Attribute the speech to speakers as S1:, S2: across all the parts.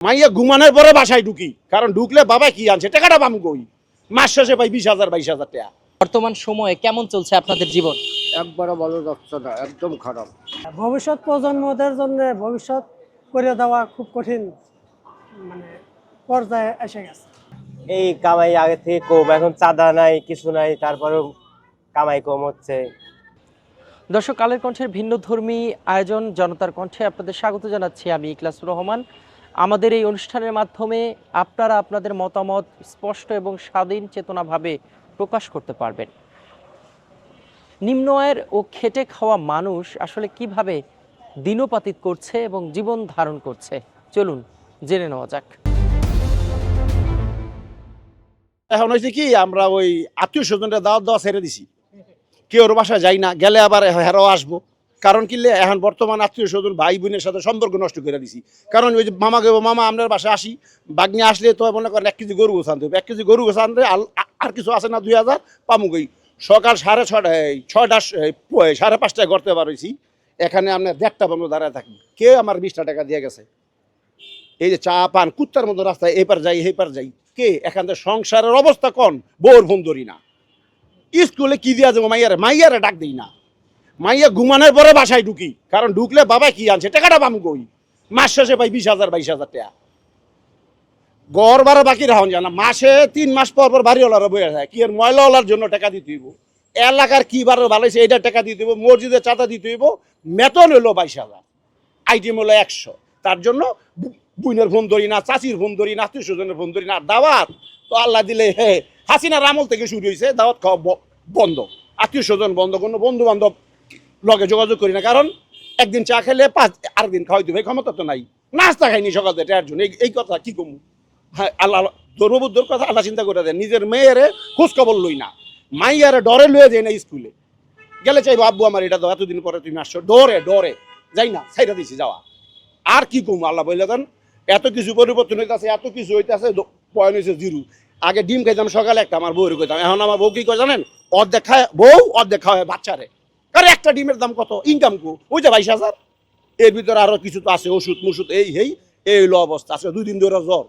S1: মাইয়া ঘুমানোর পরে বাসায় ঢুকি, কারণ ঢুকলে বাবা কি আনছে টাকাটা পাম কই, মাস শেষে পাই 20,000 22,000 টাকা।
S2: বর্তমান সময়ে কেমন চলছে আপনাদের জীবন?
S3: একবারও ভালো যাচ্ছে না, একদম খারাপ।
S4: ভবিষ্যৎ প্রজন্মদের জন্য ভবিষ্যৎ করে দেওয়া খুব কঠিন মানে পর্যায়ে এসে গেছে।
S5: এই কামাই আগে থেকে কম, এখন চাঁদা নাই কিছু নাই, তারপরেও কামাই কম হচ্ছে।
S2: দর্শক, কালের কণ্ঠের ভিন্নধর্মী আয়োজন জনতার কণ্ঠে আপনাদের স্বাগত জানাচ্ছি। আমি ইখলাসুর রহমান। আমাদের এই অনুষ্ঠানের মাধ্যমে আপনারা আপনাদের মতামত স্পষ্ট এবং স্বাধীন চেতনাভাবে প্রকাশ করতে পারবেন। নিম্ন আয়ের ও খেটে খাওয়া মানুষ আসলে কিভাবে দিনপাতিত করছে এবং জীবন ধারণ করছে, চলুন জেনে নেওয়া যাক।
S1: এখন হয়েছে কি, আমরা ওই আত্মীয় স্বজনরা দাওয়াত দেওয়া ছেড়ে দিছি, কেউ ওর বাসায় যাই না, গেলে আবার হেরাও আসবো। কারণ কিনলে এখন বর্তমান আত্মীয় স্বজন ভাই বোনের সাথে সম্পর্ক নষ্ট করে দিছি। কারণ ওই যে মামাকে মামা আপনার বাসায় আসি, বাগনি আসলে তো মনে করেন 1 কেজি গরু গোছ আনতে হবে, 1 কেজি গরু গোছ আনতে আর কিছু আছে না 2,000 পামুকই। সকাল 6:30 5:30টায় করতে পারছি, এখানে আপনার 1:30 পর্যন্ত দাঁড়ায় থাকি। কে আমার 20টা টাকা দিয়ে গেছে? এই যে চা পান কুত্তার মতো রাস্তায় এপার যাই হেপার যাই, কে এখান থেকে সংসারের অবস্থা কন, বউর ফোন ধরি না, স্কুলে কি দিয়া যাবো, মাইয়ারে ডাক দিই না। মাইয়া ঘুমানোর পরে বাসায় ঢুকি, কারণ ঢুকলে বাবা কি আনছে টাকাটা পাম কই, মাস শেষে পাই 20,000 22,000 টাকা। গড় বারো বাকি রাখুন জানা, মাসে 3 মাস পর পর বাড়িওয়ালারা বয়ে যায়, কি আর ময়লাওয়ালার জন্য টাকা দিতে হইব, এলাকার কি বারো ভালো হয়েছে এইটা টাকা দিতে হইব, মসজিদের চাঁদা দিতে হইব, বেতন হইলো 22,000, আইটেম হলো 100। তার জন্য বুইনের ফোন ধরি না, চাচির ফোন ধরি না, আত্মীয় স্বজনের ফোন ধরি না। দাওয়াত তো আল্লাহ দিলে হাসিনার আমল থেকে শুরু হয়েছে, দাওয়াত খাওয়া বন্ধ, আত্মীয় স্বজন বন্ধ, কোনো বন্ধু বান্ধব লগে যোগাযোগ করি না। কারণ একদিন চা খেলে আরেকদিন খাওয়াই দেবে, ক্ষমতা তো নাই। নাস্তা খাইনি সকাল থেকে এর জন্য, এই কথা কি কমু? হ্যাঁ, আল্লাহ দৌর্বুদ্ধর কথা আল্লাহ চিন্তা করে দেয়। নিজের মেয়েরে খোঁজ খবর লই না, মাইয়ারে ডরে লয়ে যায় না, স্কুলে গেলে চাইবো আব্বু আমার এটা দাও, এতদিন পরে তুমি আসছো, ডরে ডরে যাই না, সাইডা দিছি যাওয়া। আর কি কমু? আল্লাহ বললে দেন এত কিছু পরিবর্তন হইতেছে, এত কিছু হইতেছে, পয়েন্ট হয়েছে জিরো। আগে ডিম খাইতাম সকালে একটা, আমার বউরে কইতাম, এখন আমার বউ কি কয় জানেন? অর্ধেক খায় বউ, অর্ধেক খাওয়ায় বাচ্চারে। কারণ একটা ডিমের দাম কত, ইনকাম কো ওই যে 22,000। এর ভিতরে আরো কিছু তো আছে, ওষুধ মুষুধ এই হলো অবস্থা। আছে 2 দিন ধরে জ্বর,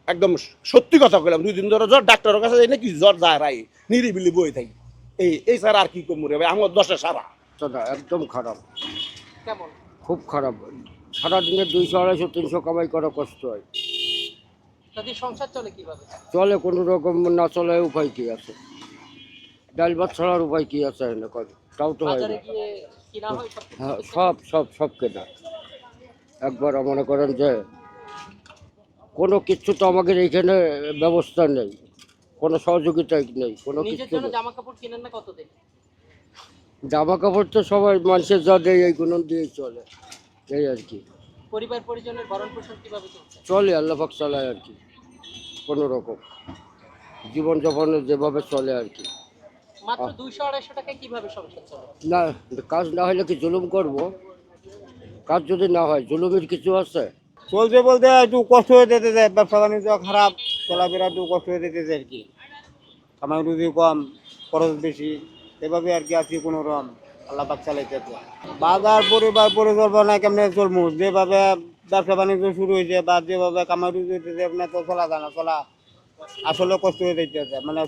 S1: একদম সত্যি কথা বললাম, 2 দিন ধরে জ্বর, ডাক্তারের কাছে যাই না, কি জ্বর যায় রাই নিরিবিলি বই থাকি। এই স্যার আর কি কমু রে ভাই, আমার 10 সারা
S3: একদম খারাপ,
S2: কেমন?
S3: খুব খারাপ। সারাদিনে 200 250 300 কামাই করা কষ্ট হয়।
S2: তাদের সংসার চলে কিভাবে?
S3: চলে কোনো রকম, না চলে উপায় কি আছে? ডাল ভাত ছাড়ার উপায় কি আছে? তাও তো হয় না।
S2: বাজারে গিয়ে কিনা হয় সবকিছু?
S3: হ্যাঁ, সব কেনা। একবার মনে করেন যে কোনো কিছু তো আমাদের এইখানে ব্যবস্থা নেই, কোনো সহযোগিতা নেই, কোনো
S2: নিজের
S3: কিছু
S2: জন্য
S3: নেই।
S2: জামা কাপড় কিনেন না কত দিন?
S3: জামা কাপড় তো সবাই মানুষের যা দেয় এইগুলো দিয়েই চলে, এই আর কি।
S2: পরিবার পরিজনের ভরণ পোষণ কিভাবে চলছে?
S3: চলে আল্লাহ পাক চালায় আর কি, কোনো রকম জীবনযাপনের যেভাবে চলে আর কি।
S2: মাত্র 200-250 টাকায় কিভাবে সংসার চলে?
S3: না, কাজ না হলে কি জুলুম করব? কাজ যদি না হয় জুলুমের কিছু আছে?
S6: চলতে বলতে একটু কষ্ট হয়ে যেতে যায়, ব্যবসা বাণিজ্য খারাপ, চলাফেরা একটু কষ্ট হয়ে যেতে যায় আর কি। কামাই রুজি কম, খরচ বেশি, এভাবে আর কি আছি কোনো রকম আল্লাহ পাক চালাইতেছে। বাজার পরিবার পরিকল্পনা কেমনে চলবো, যেভাবে ব্যবসা বাণিজ্য শুরু হয়েছে বা যেভাবে কামাই রুজি হইতেছে আপনার তো চলা যায় না, চলা আসলে কষ্ট হয়ে যেতেছে, মানে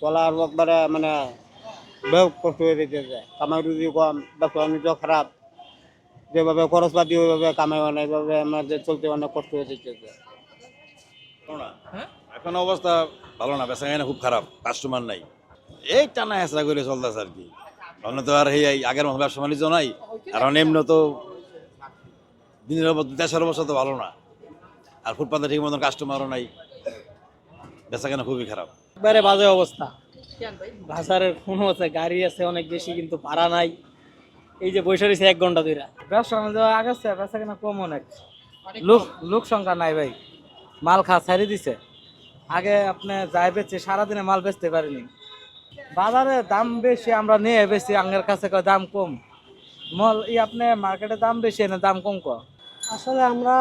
S6: চলার একবারে মানে বেশ কষ্ট হয়ে যেতেছে। কামাই রুজি কম, ব্যবসা বাণিজ্য খারাপ, যেভাবে খরচপাতি ওইভাবে কামাই হয় না, এইভাবে আমাদের চলতে অনেক কষ্ট হয়ে যেতেছে।
S7: এখন অবস্থা ভালো না, বেচা কেনা খুব খারাপ, কাস্টমার নাই, এই টানা হেঁচড়া করে চলতেছে আর কি। অন্য তো আর এই আগের মতো ব্যবসা বাণিজ্য নাই, আর এমনি তো দিনের দেশের অবস্থা তো ভালো না, আর ফুটপাতে ঠিক মতন কাস্টমারও নাই, বেচা কেনা খুবই খারাপ।
S8: একবারে বাজে অবস্থা।
S2: কেন ভাই?
S8: বাজারের কোনো আছে, গাড়ি আছে অনেক বেশি কিন্তু ভাড়া নাই। এই যে বসে রয়েছে 1 ঘন্টা ধরে, ব্যবসা বাণিজ্য আগেছে, বেচা কেনা কম অনেক। লোক সংখ্যা নাই ভাই, মাল ছাড়ি দিছে। আগে আপনি যাই বেচে সারাদিনে মাল বেচতে পারিনি। বাজারে দাম বেশি, আমরা নিয়ে বেশি, আঙ্গের কাছে কয় দাম কম। আপনি মার্কেটে দাম বেশি না দাম কম কয়?
S4: আসলে আমরা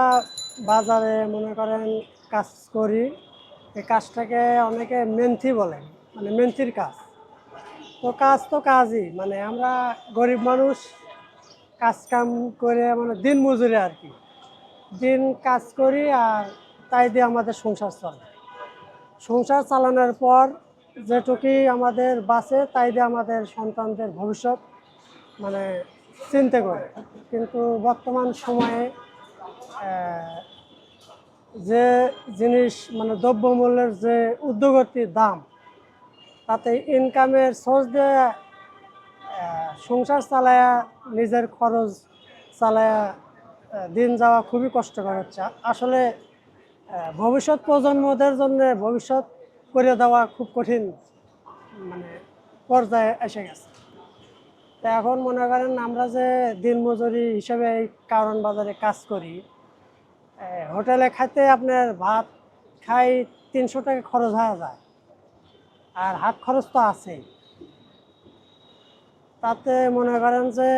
S4: বাজারে মনে করেন কাজ করি, এই কাজটাকে অনেকে মেন্থি বলে, মানে মেন্থির কাজ। তো কাজ তো কাজই, মানে আমরা গরিব মানুষ কাজ কাম করে মানে দিন মজুরি আর কি, দিন কাজ করি আর তাই দিয়ে আমাদের সংসার চলে। সংসার চালানোর পর যেটুকুই আমাদের বাঁচে তাই দিয়ে আমাদের সন্তানদের ভবিষ্যৎ মানে চিন্তা করে। কিন্তু বর্তমান সময়ে যে জিনিস মানে দ্রব্যমূল্যের যে ঊর্ধ্বগতি দাম, তাতে ইনকামের সোর্স দিয়ে সংসার চালায়া নিজের খরচ চালায়া দিন যাওয়া খুবই কষ্টকর হচ্ছে। আসলে ভবিষ্যৎ প্রজন্মদের জন্য ভবিষ্যৎ করে দেওয়া খুব কঠিন মানে পর্যায়ে এসে গেছে। তো এখন মনে করেন আমরা যে দিনমজুরি হিসেবে এই কারণ বাজারে কাজ করি, হোটেলে খাইতে আপনার ভাত খাই 300 টাকা খরচ হয়ে যায়, আর হাত খরচ তো আছেই। তাতে মনে করেন যে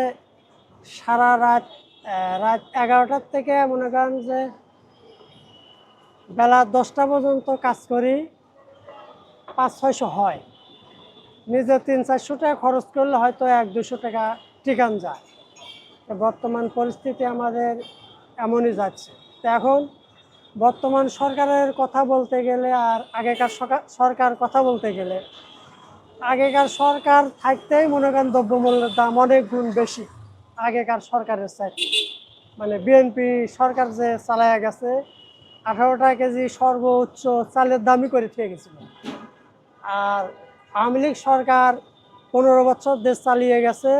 S4: সারা রাত 11টার থেকে মনে করেন যে বেলা 10টা পর্যন্ত কাজ করি, 500-600 হয়। নিজে 300-400 টাকা খরচ করলে হয়তো 100-200 টাকা টিকান যায়। বর্তমান পরিস্থিতি আমাদের এমনই যাচ্ছে। তো এখন বর্তমান সরকারের কথা বলতে গেলে আর আগেকার সরকার কথা বলতে গেলে, আগেকার সরকার থাকতেই মনে করেন দ্রব্যমূল্যের দাম অনেক গুণ বেশি আগেকার সরকারের চাইতে। মানে বিএনপি সরকার যে চালায়া গেছে, 18 টাকা কেজি সর্বোচ্চ চালের দামই করে থেকে গেছিল। আর আওয়ামী লীগ সরকার 15 বছর দেশ চালিয়ে গেছে,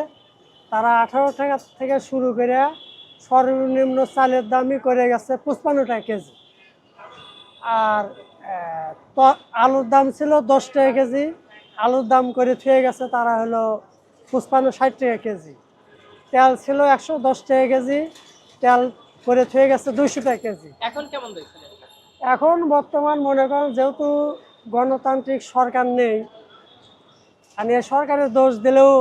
S4: তারা 18 টাকা থেকে শুরু করে সর্বনিম্ন চালের দামই করে গেছে 55 টাকা কেজি। আর আলুর দাম ছিল 10 টাকা কেজি, আলুর দাম করে থেকে গেছে তারা হলো 55-60 টাকা কেজি। তেল ছিল 110 টাকা কেজি, তেল করে থেকে গেছে 200 টাকা কেজি।
S2: এখন কেমন দেখছেন?
S4: এখন বর্তমান মনে করেন যেহেতু গণতান্ত্রিক সরকার নেই, মানে সরকারের দোষ দিলেও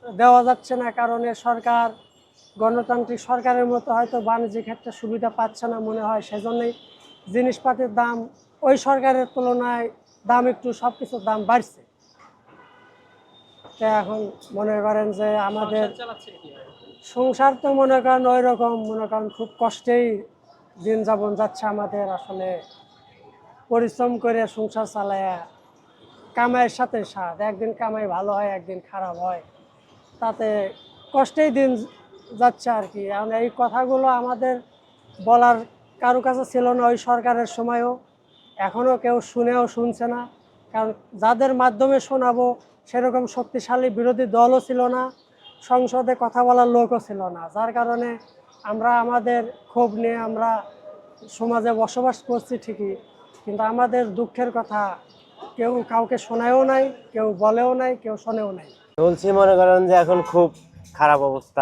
S4: দেওয়া যাচ্ছে না, কারণ এ সরকার গণতান্ত্রিক সরকারের মতো হয়তো বাণিজ্যিক ক্ষেত্রে সুবিধা পাচ্ছে না মনে হয়, সেজন্যই জিনিসপাতির দাম ওই সরকারের তুলনায় দাম একটু সব কিছুর দাম বাড়ছে। তো এখন মনে করেন যে আমাদের সংসার তো মনে করেন ওই রকম মনে করেন খুব কষ্টেই দিন যাপন যাচ্ছে আমাদের। আসলে পরিশ্রম করে সংসার চালায়া কামাইয়ের সাথে সাথ, একদিন কামাই ভালো হয় একদিন খারাপ হয়, তাতে কষ্টেই দিন যাচ্ছে আর কি। এখন এই কথাগুলো আমাদের বলার কারো কাছে ছিল না ওই সরকারের সময়ও, এখনও কেউ শুনেও শুনছে না, কারণ যাদের মাধ্যমে শোনাবো সেরকম শক্তিশালী বিরোধী দলও ছিল না, সংসদে কথা বলার লোকও ছিল না, যার কারণে আমরা আমাদের ক্ষোভ নিয়ে আমরা সমাজে বসবাস করছি ঠিকই, কিন্তু আমাদের দুঃখের কথা কেউ কাউকে শোনায়ও নাই, কেউ বলেও নাই, কেউ শোনেও নাই।
S5: বলছি মনে করেন যে এখন খুব খারাপ অবস্থা,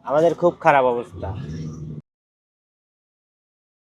S5: আমাদের খুব খারাপ অবস্থা।